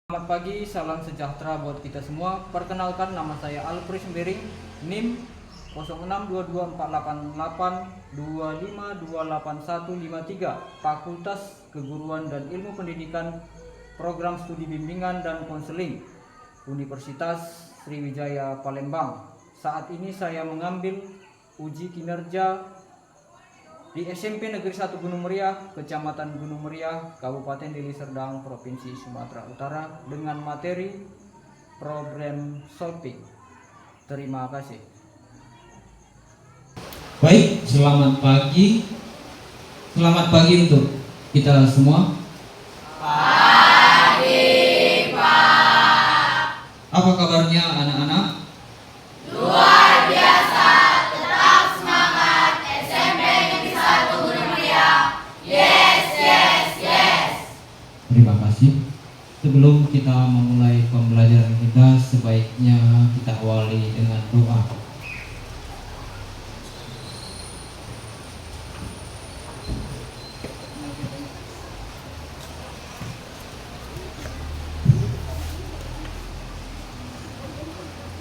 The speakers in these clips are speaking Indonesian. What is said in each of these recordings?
Selamat pagi, salam sejahtera buat kita semua. Perkenalkan, nama saya Alfred Sembering, NIM 06224825285153, Fakultas Keguruan dan Ilmu Pendidikan, Program Studi Bimbingan dan Konseling, Universitas Sriwijaya Palembang. Saat ini saya mengambil uji kinerja di SMP Negeri 1 Gunung Meriah, Kecamatan Gunung Meriah, Kabupaten Deli Serdang, Provinsi Sumatera Utara dengan materi problem solving. Terima kasih. Baik, selamat pagi. Selamat pagi untuk kita semua. Pagi, Pak. Apa kabarnya anak-anak? Luar biasa, tetap semangat. SMP Negeri 1 Gunung Meriah. Yes, yes, yes. Terima kasih. Sebelum kita memulai pembelajaran kita, sebaiknya kita awali dengan doa.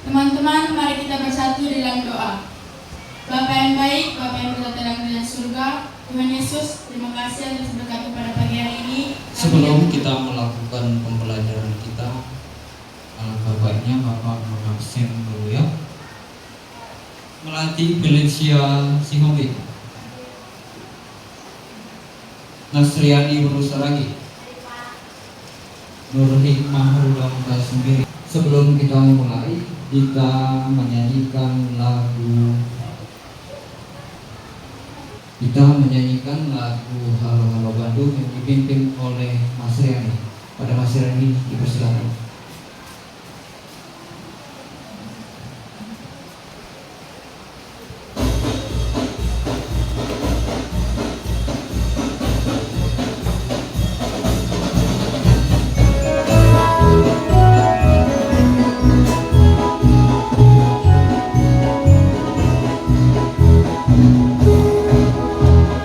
Teman-teman, mari kita bersatu dalam doa. Bapa yang baik, Bapa yang berada dalam kerajaan surga, Tuhan Yesus, terima kasih atas berkat pada pagi hari ini. Sebelum kita melakukan pembelajaran kita, alangkah baiknya Bapak mengabsen dulu ya. Melatih Felicia Singhobi, Nasriani Berusaragi, Nur Hikmah Rudam Kasembiri. Sebelum kita mulai, kita menyanyikan lagu Halo Halo Bandung yang dipimpin oleh Mas Riani. Pada Mas Riani dipersilakan.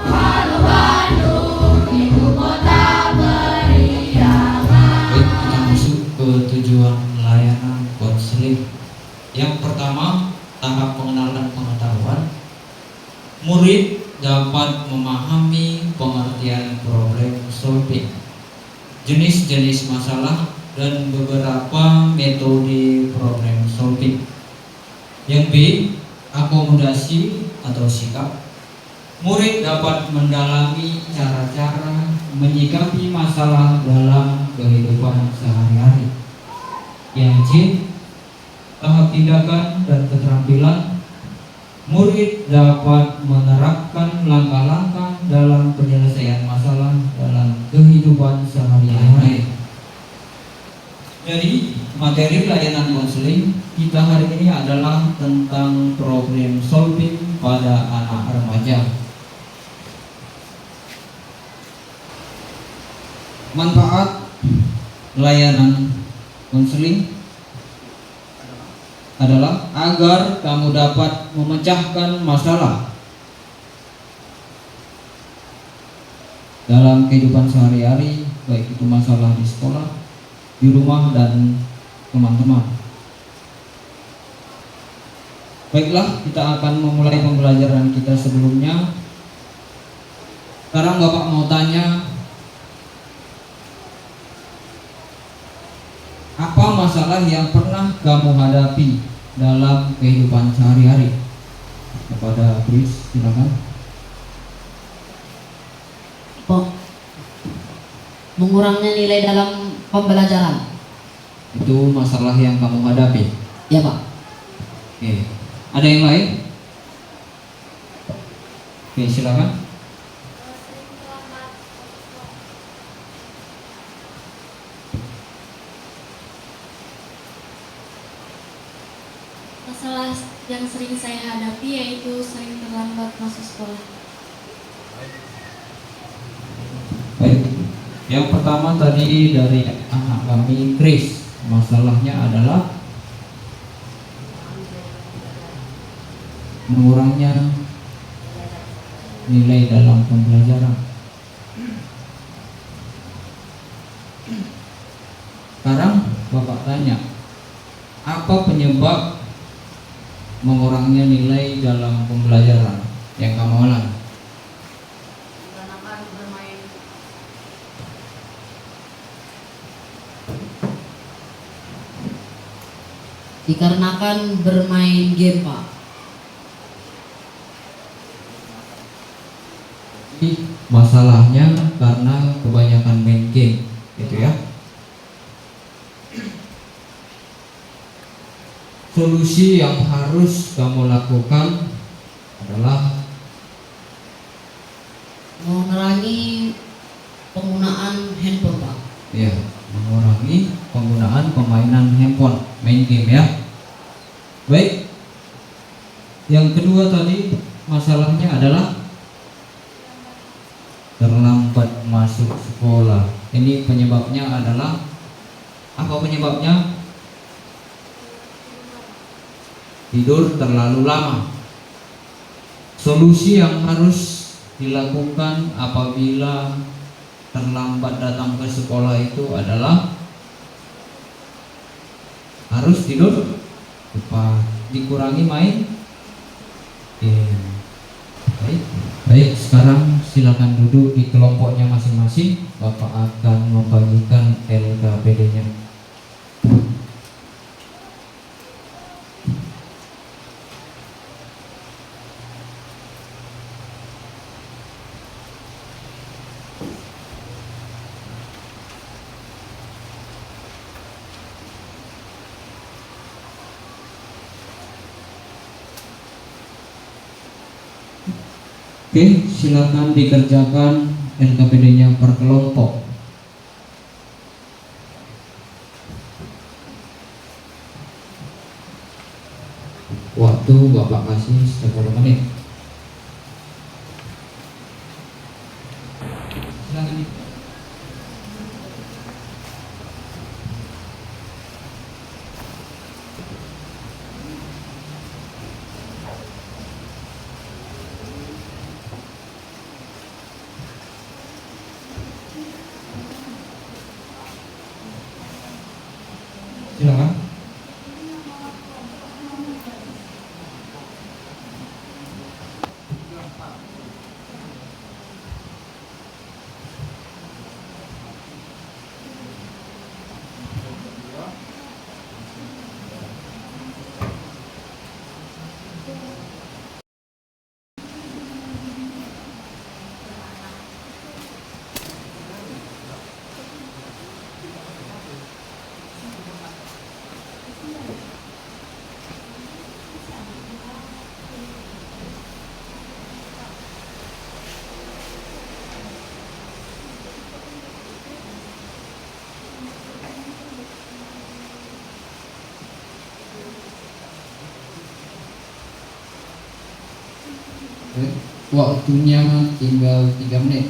Halo Bandung, ibu kota beriangan. Baik, kita masuk ke tujuan layanan konseling. Yang pertama, tahap pengenalan pengetahuan. Murid dapat memahami pengertian problem solving, jenis-jenis masalah, dan beberapa metode problem solving. Yang B, akomodasi atau sikap. Murid dapat mendalami cara-cara menyikapi masalah dalam kehidupan sehari-hari. Yang C, tahap tindakan dan keterampilan. Murid dapat menerapkan langkah-langkah dalam penyelesaian masalah dalam kehidupan sehari-hari. Jadi, materi layanan konseling kita hari ini adalah tentang problem solving pada anak remaja. Manfaat layanan konseling adalah agar kamu dapat memecahkan masalah dalam kehidupan sehari-hari, baik itu masalah di sekolah, di rumah, dan teman-teman. Baiklah, kita akan memulai pembelajaran kita sebelumnya. Sekarang Bapak mau tanya, apa masalah yang pernah kamu hadapi dalam kehidupan sehari-hari? Kepada Chris, silakan. Mengurangnya nilai dalam pembelajaran. Itu masalah yang kamu hadapi. Ya Pak. Oke. Ada yang lain? Oke, silakan. Masalah yang sering saya hadapi yaitu sering terlambat masuk sekolah. Baik. Yang pertama tadi dari anak kami Chris, masalahnya adalah mengurangnya nilai dalam pembelajaran. Sekarang Bapak tanya, apa penyebab mengurangnya nilai dalam pembelajaran yang kamu alami? Dikarenakan bermain game, Pak. Jadi masalahnya karena kebanyakan main game, gitu ya. Solusi yang harus kamu lakukan adalah Mengurangi penggunaan handphone, Pak. ya, mengurangi penggunaan permainan handphone, main game ya. Baik. Yang kedua tadi masalahnya adalah terlambat masuk sekolah. Ini penyebabnya adalah apa penyebabnya? Tidur terlalu lama. Solusi yang harus dilakukan apabila terlambat datang ke sekolah itu adalah harus tidur cepat, dikurangi main game. Baik, sekarang silakan duduk di kelompoknya masing-masing. Bapak akan membagikan LKPD-nya. Oke, silakan dikerjakan LKPD-nya per kelompok. Waktu Bapak kasih 10 menit. Silakan. Silakan. Waktunya tinggal 3 menit.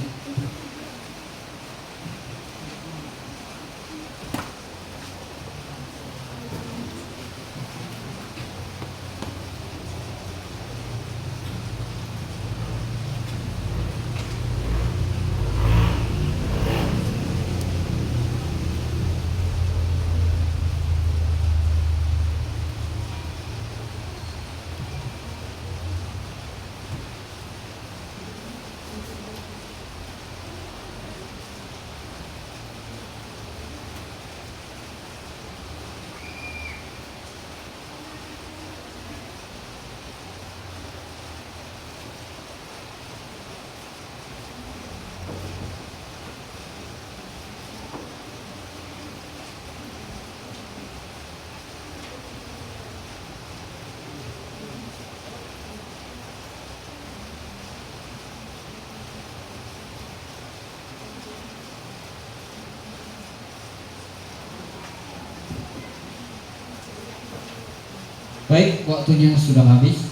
Baik, waktunya sudah habis.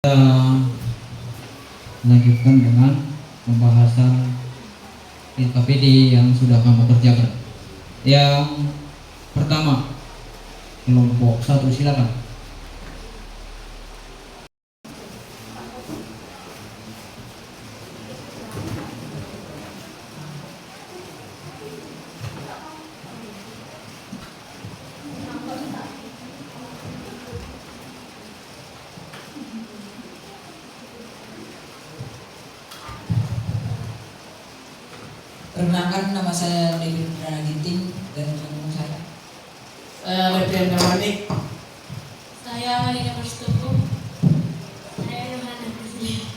Kita lanjutkan dengan pembahasan LKPD yang sudah kamu kerjakan. Yang pertama, kelompok 1 silakan. Perkenalkan, nama saya David Perdana Ginting dan teman saya. Saya Lepian Damanik. Saya Malina Perstupu. Saya Yohana Priscilla.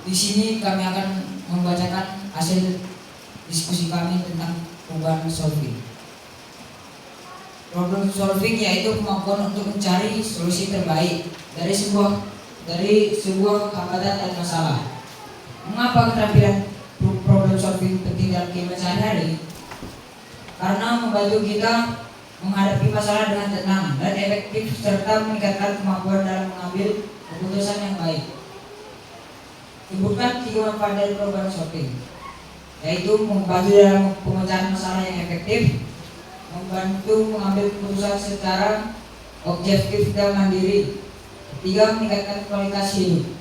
Di sini kami akan membacakan hasil diskusi kami tentang problem solving. Problem solving yaitu kemampuan untuk mencari solusi terbaik dari sebuah hambatan dan masalah. Mengapa keterampilan problem solving penting dalam kehidupan sehari-hari? Karena membantu kita menghadapi masalah dengan tenang dan efektif serta meningkatkan kemampuan dalam mengambil keputusan yang baik. Sebutkan 3 manfaat dari problem solving, yaitu membantu dalam pemecahan masalah yang efektif, membantu mengambil keputusan secara objektif dan mandiri, 3 meningkatkan kualitas hidup.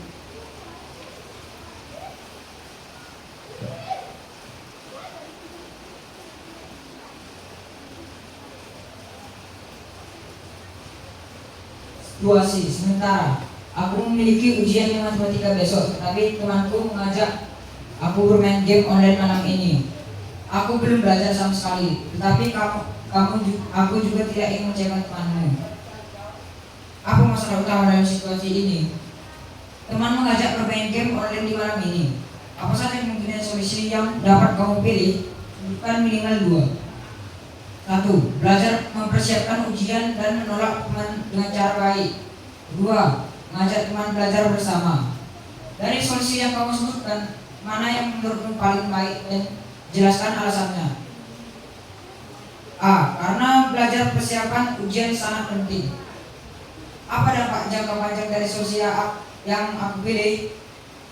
Situasi sementara, aku memiliki ujian matematika besok, tetapi temanku mengajak aku bermain game online malam ini. Aku belum belajar sama sekali, tetapi aku juga tidak ingin mengecewakan temanmu. Apa masalah utama dalam situasi ini? Teman mengajak bermain game online di malam ini. Apa saja kemungkinan solusi yang dapat kamu pilih? Sebutkan minimal 2. 1. Belajar mempersiapkan ujian dan menolak teman dengan cara baik. 2. Mengajak teman belajar bersama. Dari solusi yang kamu sebutkan, mana yang menurutmu paling baik dan jelaskan alasannya. A. Karena belajar persiapan ujian sangat penting. Apa dampak jangka panjang dari solusi yang aku pilih?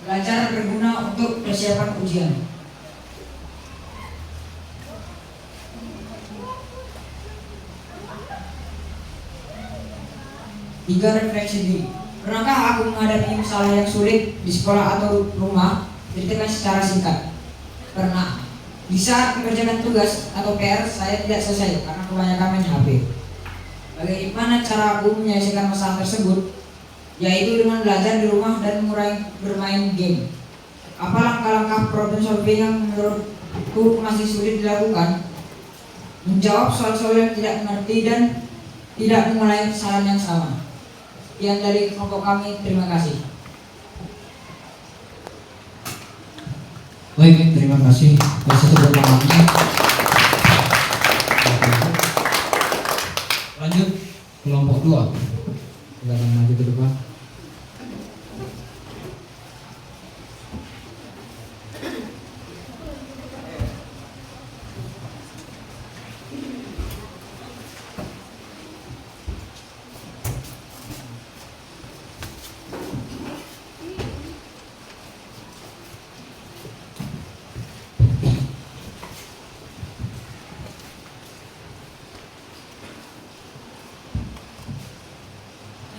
Belajar berguna untuk persiapan ujian. 3. Refleksi diri. Pernahkah aku menghadapi masalah yang sulit di sekolah atau rumah? Ceritakan secara singkat. Pernah. Di saat mengerjakan tugas atau PR, saya tidak selesai karena kebanyakan main HP. Bagaimana cara aku menyelesaikan masalah tersebut? Yaitu dengan belajar di rumah dan mengurangi bermain game. Apa langkah-langkah problem solving yang menurutku masih sulit dilakukan? Menjawab soal-soal yang tidak mengerti dan tidak mengulangi kesalahan yang sama. Yang dari kelompok kami, terima kasih. Baik, terima kasih. Satu pertanyaannya. Lanjut kelompok 2. Silakan maju ke depan.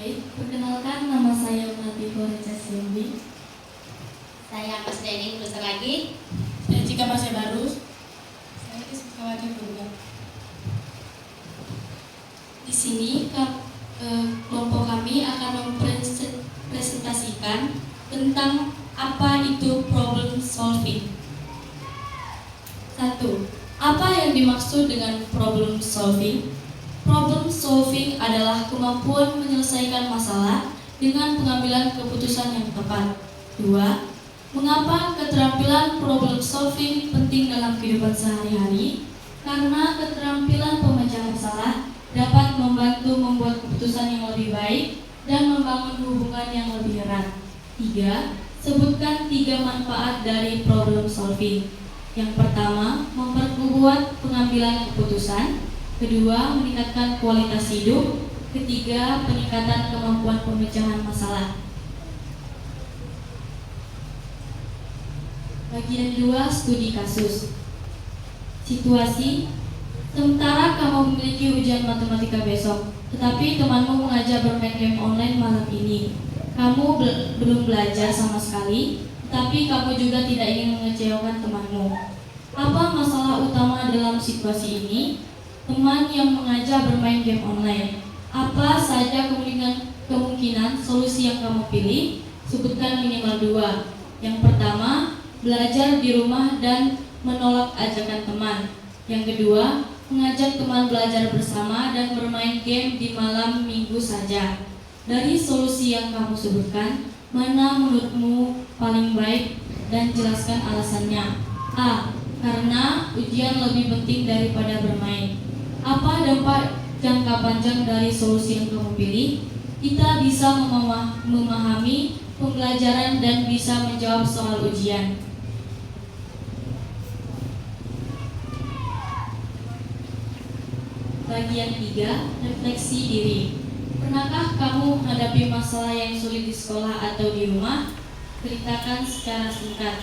Baik, perkenalkan nama saya Melati Florencia Silvi. Saya Mas Dening Lusa lagi. Saya Cika Pasya Barus. Saya Kiskawati Purga. Di sini kelompok kami akan mempresentasikan tentang apa itu problem solving. 1. Apa yang dimaksud dengan problem solving? Problem solving adalah kemampuan menyelesaikan masalah dengan pengambilan keputusan yang tepat. 2. Mengapa keterampilan problem solving penting dalam kehidupan sehari-hari? Karena keterampilan pemecah masalah dapat membantu membuat keputusan yang lebih baik dan membangun hubungan yang lebih erat. 3. Sebutkan 3 manfaat dari problem solving. Yang pertama, memperkuat pengambilan keputusan. Kedua, meningkatkan kualitas hidup. Ketiga, peningkatan kemampuan pemecahan masalah. Bagian 2, studi kasus. Situasi, sementara kamu memiliki ujian matematika besok, tetapi temanmu mengajak bermain game online malam ini. Kamu belum belajar sama sekali, tetapi kamu juga tidak ingin mengecewakan temanmu. Apa masalah utama dalam situasi ini? Teman yang mengajak bermain game online. Apa saja kemungkinan solusi yang kamu pilih? Sebutkan minimal 2. Yang pertama, belajar di rumah dan menolak ajakan teman. Yang kedua, mengajak teman belajar bersama dan bermain game di malam minggu saja. Dari solusi yang kamu sebutkan, mana menurutmu paling baik dan jelaskan alasannya? A. Karena ujian lebih penting daripada bermain. Apa dampak jangka panjang dari solusi yang kamu pilih? Kita bisa memahami pembelajaran dan bisa menjawab soal ujian. Bagian 3, refleksi diri. Pernahkah kamu menghadapi masalah yang sulit di sekolah atau di rumah? Ceritakan secara singkat.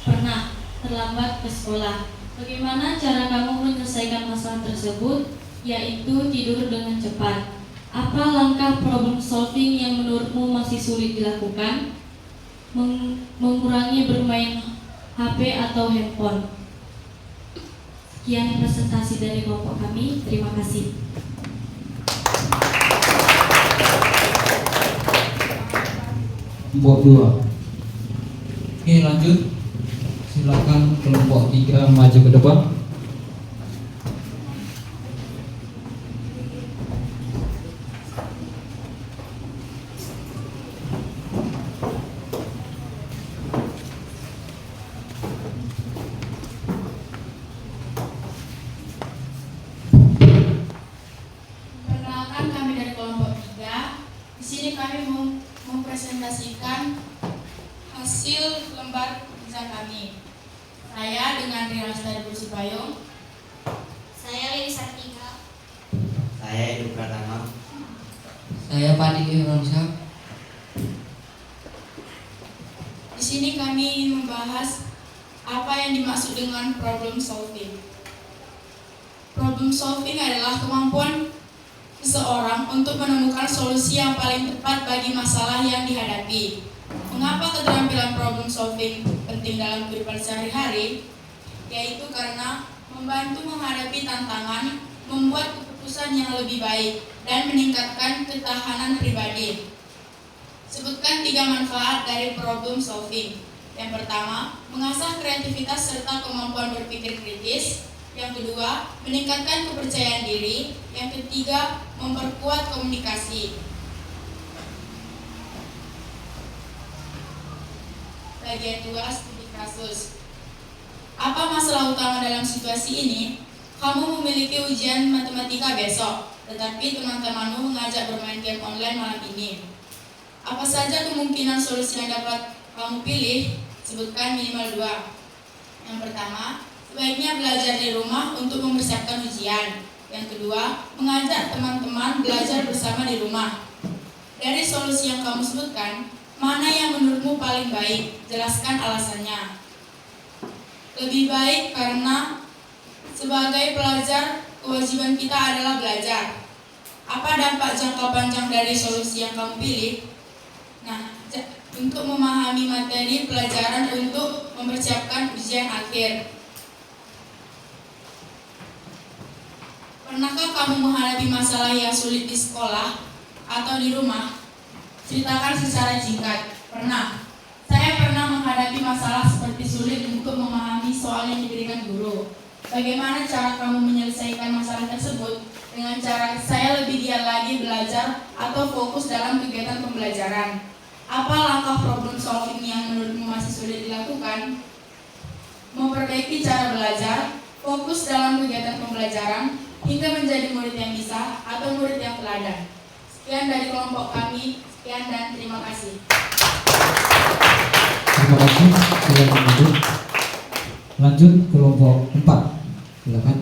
Pernah terlambat ke sekolah. Bagaimana cara kamu menyelesaikan masalah tersebut? Yaitu tidur dengan cepat. Apa langkah problem solving yang menurutmu masih sulit dilakukan? Mengurangi bermain HP atau handphone. Sekian presentasi dari kelompok kami. Terima kasih. Kelompok 2. Oke, lanjut. Silakan kelompok 3 maju ke depan. Perkenalkan, kami dari kelompok 3. Di sini kami mempresentasikan hasil lembar kerja kami. Saya dengan Rina Lestari Payung. Saya Lili Sartika. Saya Edu Pratama. Saya Padik Irwansyah. Di sini kami ingin membahas apa yang dimaksud dengan problem solving. Problem solving adalah kemampuan seseorang untuk menemukan solusi yang paling tepat bagi masalah yang dihadapi. Mengapa keterampilan problem solving penting dalam kehidupan sehari-hari? Yaitu karena membantu menghadapi tantangan, membuat keputusan yang lebih baik, dan meningkatkan ketahanan pribadi. Sebutkan 3 manfaat dari problem solving. Yang pertama, mengasah kreativitas serta kemampuan berpikir kritis. Yang kedua, meningkatkan kepercayaan diri. Yang ketiga, memperkuat komunikasi. Bagian 2, studi kasus. Apa masalah utama dalam situasi ini? Kamu memiliki ujian matematika besok, tetapi teman-temanmu mengajak bermain game online malam ini. Apa saja kemungkinan solusi yang dapat kamu pilih? Sebutkan minimal 2. Yang pertama, sebaiknya belajar di rumah untuk mempersiapkan ujian. Yang kedua, mengajak teman-teman belajar bersama di rumah. Dari solusi yang kamu sebutkan, mana yang menurutmu paling baik? Jelaskan alasannya. Lebih baik karena sebagai pelajar, kewajiban kita adalah belajar. Apa dampak jangka panjang dari solusi yang kamu pilih? Nah, untuk memahami materi pelajaran untuk mempersiapkan ujian akhir. Pernahkah kamu menghadapi masalah yang sulit di sekolah atau di rumah? Ceritakan secara singkat. Pernah. Saya pernah menghadapi masalah seperti sulit untuk memahami soal yang diberikan guru. Bagaimana cara kamu menyelesaikan masalah tersebut? Dengan cara saya lebih giat lagi belajar atau fokus dalam kegiatan pembelajaran. Apa langkah problem solving yang menurutmu masih sulit dilakukan? Memperbaiki cara belajar, fokus dalam kegiatan pembelajaran, hingga menjadi murid yang bisa atau murid yang teladan. Sekian dari kelompok kami. Sekian dan terima kasih. Terima kasih. Silakan lanjut. Lanjut kelompok 4. Silakan.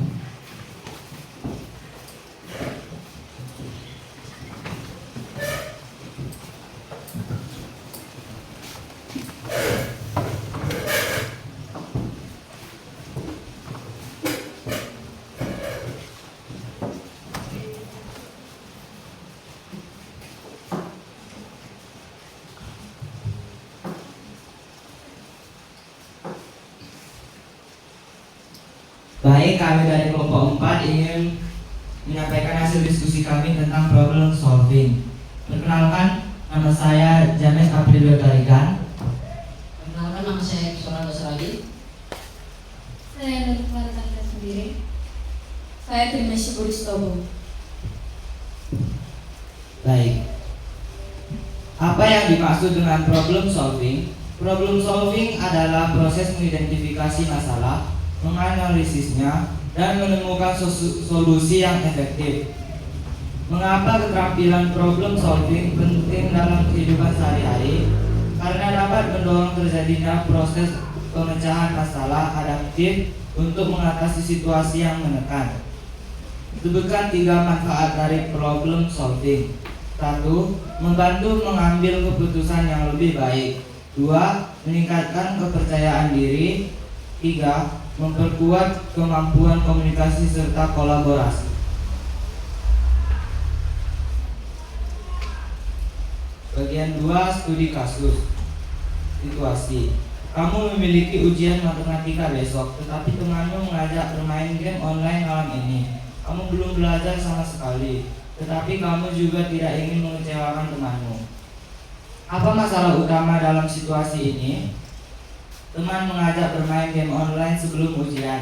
Baik, kami dari kelompok 4 ingin menyampaikan hasil diskusi kami tentang problem solving. Perkenalkan, nama saya James Aprilio Tarigan. Perkenalkan, nama saya Kisora Basragi. Saya Trimesya Buristobo. Baik. Apa yang dimaksud dengan problem solving? Problem solving adalah proses mengidentifikasi masalah, menganalisisnya, dan menemukan solusi yang efektif. Mengapa keterampilan problem solving penting dalam kehidupan sehari-hari? Karena dapat mendorong terjadinya proses pemecahan masalah adaptif untuk mengatasi situasi yang menekan. Sebutkan 3 manfaat dari problem solving. 1. Membantu mengambil keputusan yang lebih baik. 2. Meningkatkan kepercayaan diri. 3. Memperkuat kemampuan komunikasi serta kolaborasi. Bagian 2, studi kasus. Situasi. Kamu memiliki ujian matematika besok, tetapi temanmu mengajak bermain game online malam ini. Kamu belum belajar sama sekali, tetapi kamu juga tidak ingin mengecewakan temanmu. Apa masalah utama dalam situasi ini? Teman mengajak bermain game online sebelum ujian.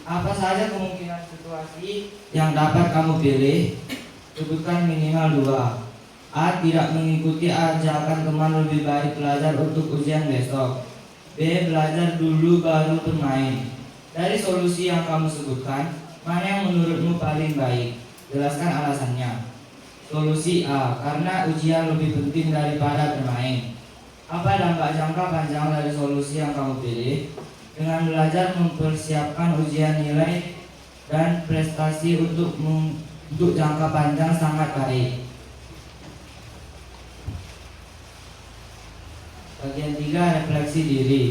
Apa saja kemungkinan situasi yang dapat kamu pilih? Sebutkan minimal 2. A. Tidak mengikuti ajakan teman, lebih baik belajar untuk ujian besok. B. Belajar dulu baru bermain. Dari solusi yang kamu sebutkan, mana yang menurutmu paling baik? Jelaskan alasannya. Solusi A. Karena ujian lebih penting daripada bermain. Apa dampak jangka panjang dari solusi yang kamu pilih? Dengan belajar mempersiapkan ujian, nilai dan prestasi untuk jangka panjang sangat baik. Bagian 3, refleksi diri.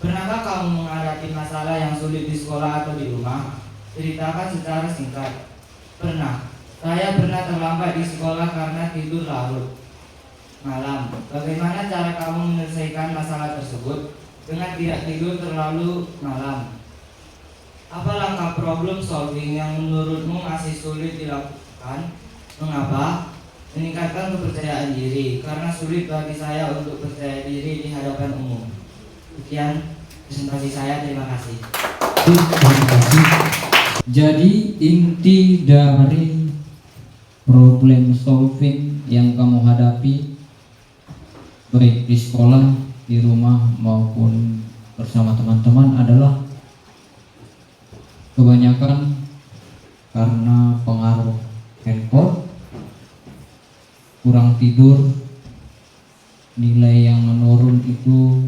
Pernahkah kamu menghadapi masalah yang sulit di sekolah atau di rumah? Ceritakan secara singkat. Pernah. Saya pernah terlambat di sekolah karena tidur larut malam. Bagaimana cara kamu menyelesaikan masalah tersebut? Dengan tidak tidur terlalu malam. Apa langkah problem solving yang menurutmu masih sulit dilakukan? Mengapa? Meningkatkan kepercayaan diri. Karena sulit bagi saya untuk percaya diri di hadapan umum. Sekian presentasi saya, terima kasih. Terima kasih. Jadi inti dari problem solving yang kamu hadapi baik di sekolah, di rumah maupun bersama teman-teman adalah kebanyakan karena pengaruh handphone, kurang tidur, nilai yang menurun itu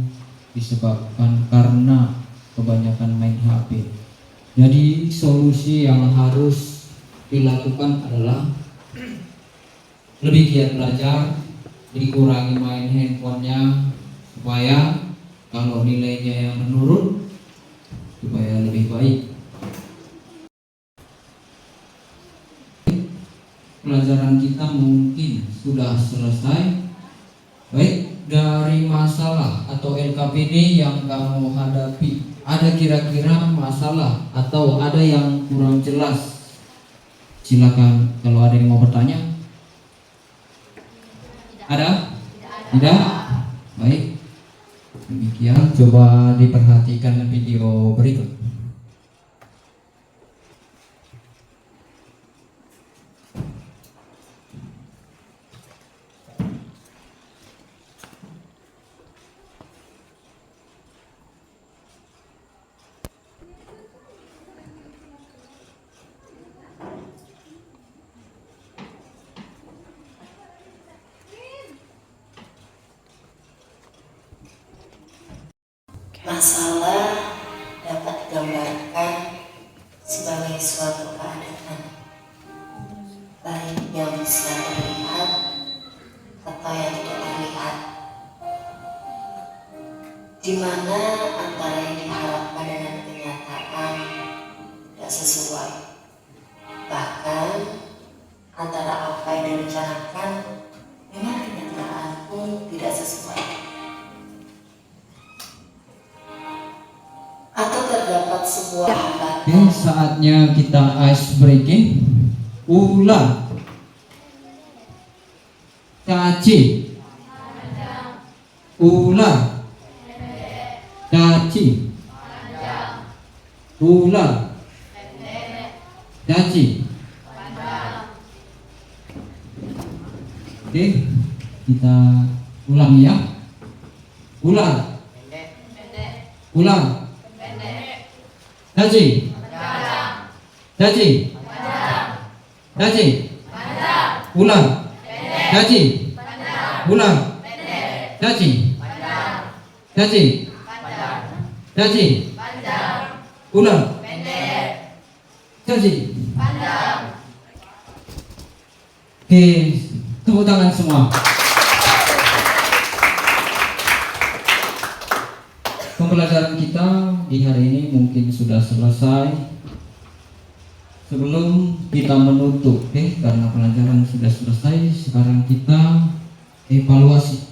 disebabkan karena kebanyakan main HP. Jadi solusi yang harus dilakukan adalah lebih giat belajar, dikurangi main handphonenya supaya kalau nilainya yang menurun supaya lebih baik. Pelajaran kita mungkin sudah selesai. Baik, dari masalah atau LKPD yang kamu hadapi, ada kira-kira masalah atau ada yang kurang jelas? Silakan kalau ada yang mau bertanya. Ada? Tidak? Baik. Demikian, coba diperhatikan video berikut. Masalah dapat digambarkan sebagai suatu keadaan, baik yang bisa terlihat atau yang tidak terlihat, di mana antara yang diharapkan dengan kenyataan tidak sesuai, bahkan antara apa yang direncanakan dengan kenyataan pun tidak sesuai. Atau terdapat sebuah hambatan. Oke, saatnya kita ice breaking. Ulang. Caci. Ulang. Caci. Ulang. Caci. Oke, kita ulang ya. Ulang. Ulang. Caci. Caci. Caci. Ulang. Caci. Ulang. Caci. Caci. Caci. Ulang. Caci. Oke, tepuk tangan semua. Pembelajaran kita di hari ini mungkin sudah selesai. Sebelum kita menutup, karena pelajaran sudah selesai, sekarang kita evaluasi.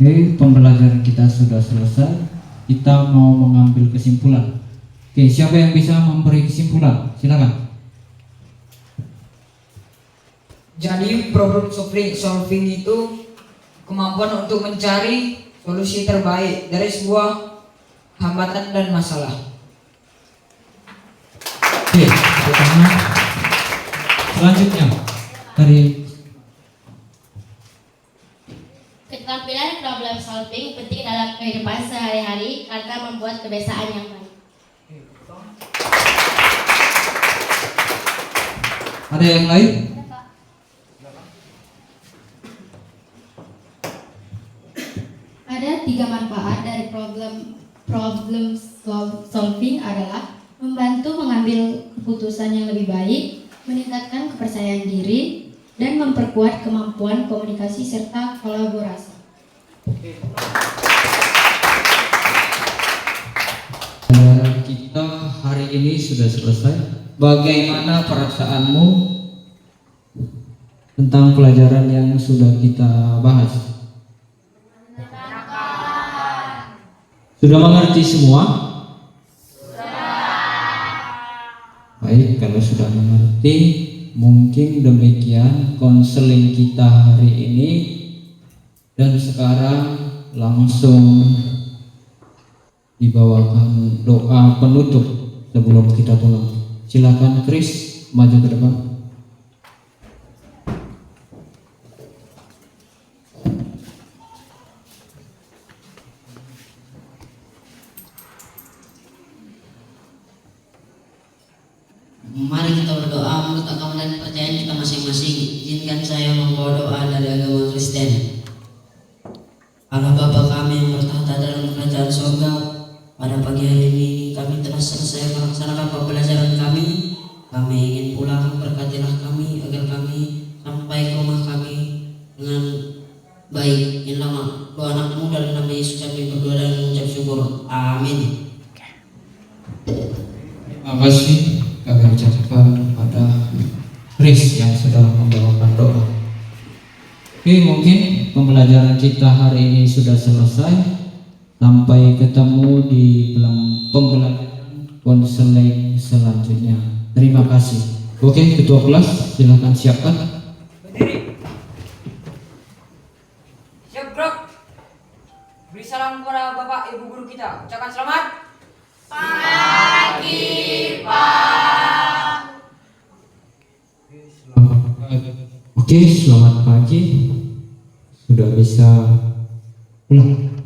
Oke, pembelajaran kita sudah selesai. Kita mau mengambil kesimpulan. Oke, siapa yang bisa memberi kesimpulan? Silakan. Jadi problem solving itu kemampuan untuk mencari solusi terbaik dari sebuah hambatan dan masalah. Oke, pertama. Selanjutnya dari Keterampilan problem solving penting dalam kehidupan sehari-hari karena membuat kebiasaan yang baik. Ada yang lain? Ada 3 manfaat dari problem solving adalah membantu mengambil keputusan yang lebih baik, meningkatkan kepercayaan diri, dan memperkuat kemampuan komunikasi serta kolaborasi. Pelajaran kita hari ini sudah selesai. Bagaimana perasaanmu tentang pelajaran yang sudah kita bahas? Sudah mengerti semua? Baik, kalau sudah mengerti, mungkin demikian konseling kita hari ini. Dan sekarang langsung dibawakan doa penutup sebelum kita pulang. Silakan Chris, maju ke depan. Mari kita berdoa menurut agama dan kepercayaan kita masing-masing. Izinkan saya membawa doa dari agama Kristen. Allah Bapa kami yang bertahta dalam kerajaan surga, pada pagi hari ini kami telah selesai melaksanakan pembelajaran kami. Kami ingin pulang, berkatilah kami agar kami sampai ke rumah kami dengan baik. Inilah doa anakmu dalam nama Yesus kami berdoa dan mengucap syukur. Amin. Terima kasih kami ucapkan kepada Chris yang sudah membawakan doa. Oke, mungkin pembelajaran kita hari ini sudah selesai. Sampai ketemu di pembelajaran konseling selanjutnya. Terima kasih. Oke, ketua kelas silakan siapkan. Berdiri. Siap gerak. Beri salam kepada Bapak Ibu guru kita. Ucapkan selamat Pagi, Pak. Oke, selamat pagi. Sudah bisa pulang.